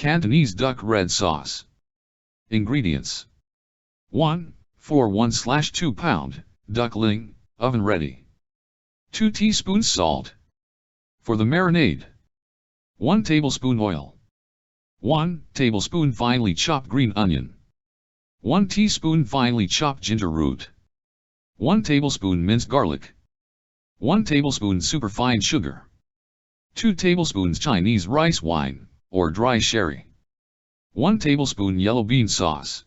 Cantonese Duck Red Sauce. Ingredients. 1. For 1/2 pound, duckling, oven ready. 2 teaspoons salt. For the marinade. 1 tablespoon oil. 1 tablespoon finely chopped green onion. 1 teaspoon finely chopped ginger root. 1 tablespoon minced garlic. 1 tablespoon superfine sugar. 2 tablespoons Chinese rice wine, or dry sherry. 1 tablespoon yellow bean sauce.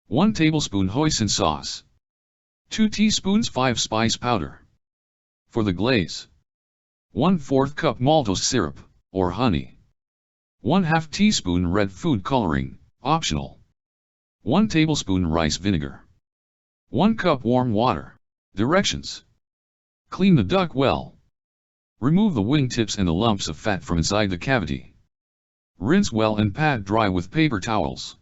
1 tablespoon hoisin sauce. 2 teaspoons 5-spice powder. For the glaze. 1/4 cup maltose syrup, or honey. 1/2 teaspoon red food coloring, optional. 1 tablespoon rice vinegar. 1 cup warm water. Directions. Clean the duck well. Remove the wing tips and the lumps of fat from inside the cavity. Rinse well and pat dry with paper towels.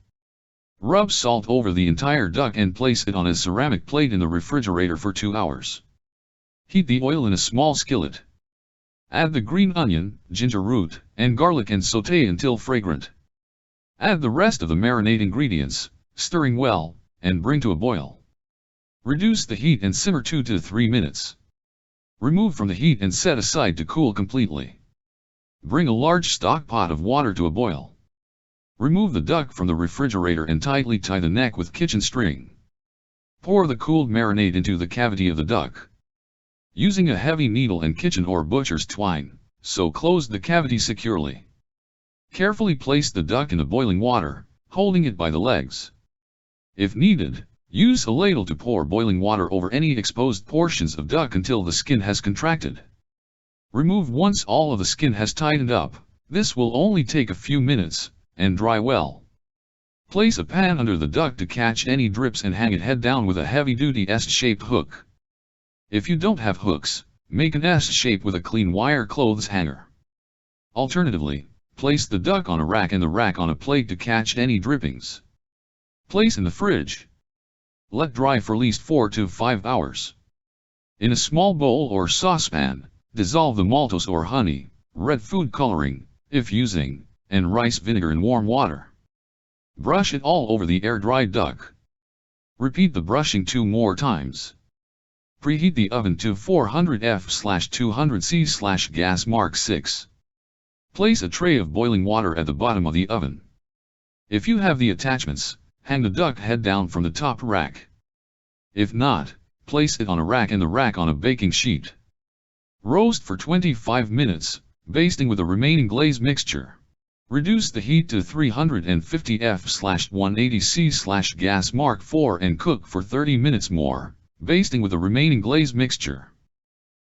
Rub salt over the entire duck and place it on a ceramic plate in the refrigerator for 2 hours. Heat the oil in a small skillet. Add the green onion, ginger root, and garlic and sauté until fragrant. Add the rest of the marinade ingredients, stirring well, and bring to a boil. Reduce the heat and simmer 2 to 3 minutes. Remove from the heat and set aside to cool completely. Bring a large stock pot of water to a boil. Remove the duck from the refrigerator and tightly tie the neck with kitchen string. Pour the cooled marinade into the cavity of the duck. Using a heavy needle and kitchen or butcher's twine, sew close the cavity securely. Carefully place the duck in the boiling water, holding it by the legs. If needed, use a ladle to pour boiling water over any exposed portions of duck until the skin has contracted. Remove once all of the skin has tightened up. This will only take a few minutes, and dry well. Place a pan under the duck to catch any drips and hang it head down with a heavy-duty S-shaped hook. If you don't have hooks, make an S shape with a clean wire clothes hanger. Alternatively, place the duck on a rack and the rack on a plate to catch any drippings. Place in the fridge. Let dry for at least 4 to 5 hours. In a small bowl or saucepan, dissolve the maltose or honey, red food coloring, if using, and rice vinegar in warm water. Brush it all over the air-dried duck. Repeat the brushing 2 more times. Preheat the oven to 400 F/200 C/gas mark 6. Place a tray of boiling water at the bottom of the oven. If you have the attachments, hang the duck head down from the top rack. If not, place it on a rack and the rack on a baking sheet. Roast for 25 minutes, basting with the remaining glaze mixture. Reduce the heat to 350 F/180 C/gas mark 4 and cook for 30 minutes more, basting with the remaining glaze mixture.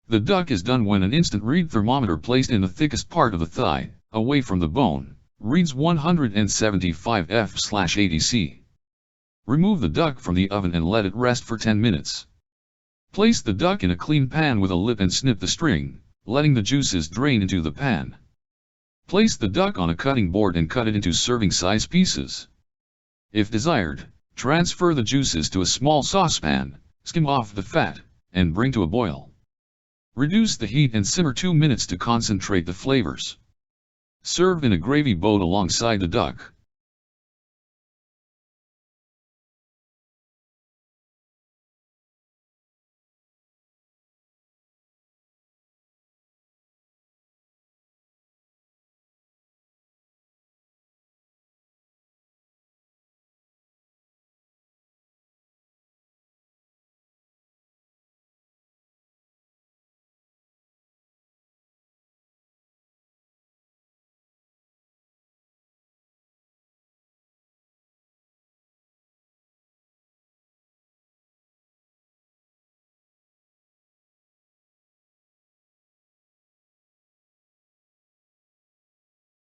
The duck is done when an instant read thermometer placed in the thickest part of the thigh, away from the bone, reads 175 F/80 C. Remove the duck from the oven and let it rest for 10 minutes. Place the duck in a clean pan with a lip and snip the string, letting the juices drain into the pan. Place the duck on a cutting board and cut it into serving-size pieces. If desired, transfer the juices to a small saucepan, skim off the fat, and bring to a boil. Reduce the heat and simmer 2 minutes to concentrate the flavors. Serve in a gravy boat alongside the duck.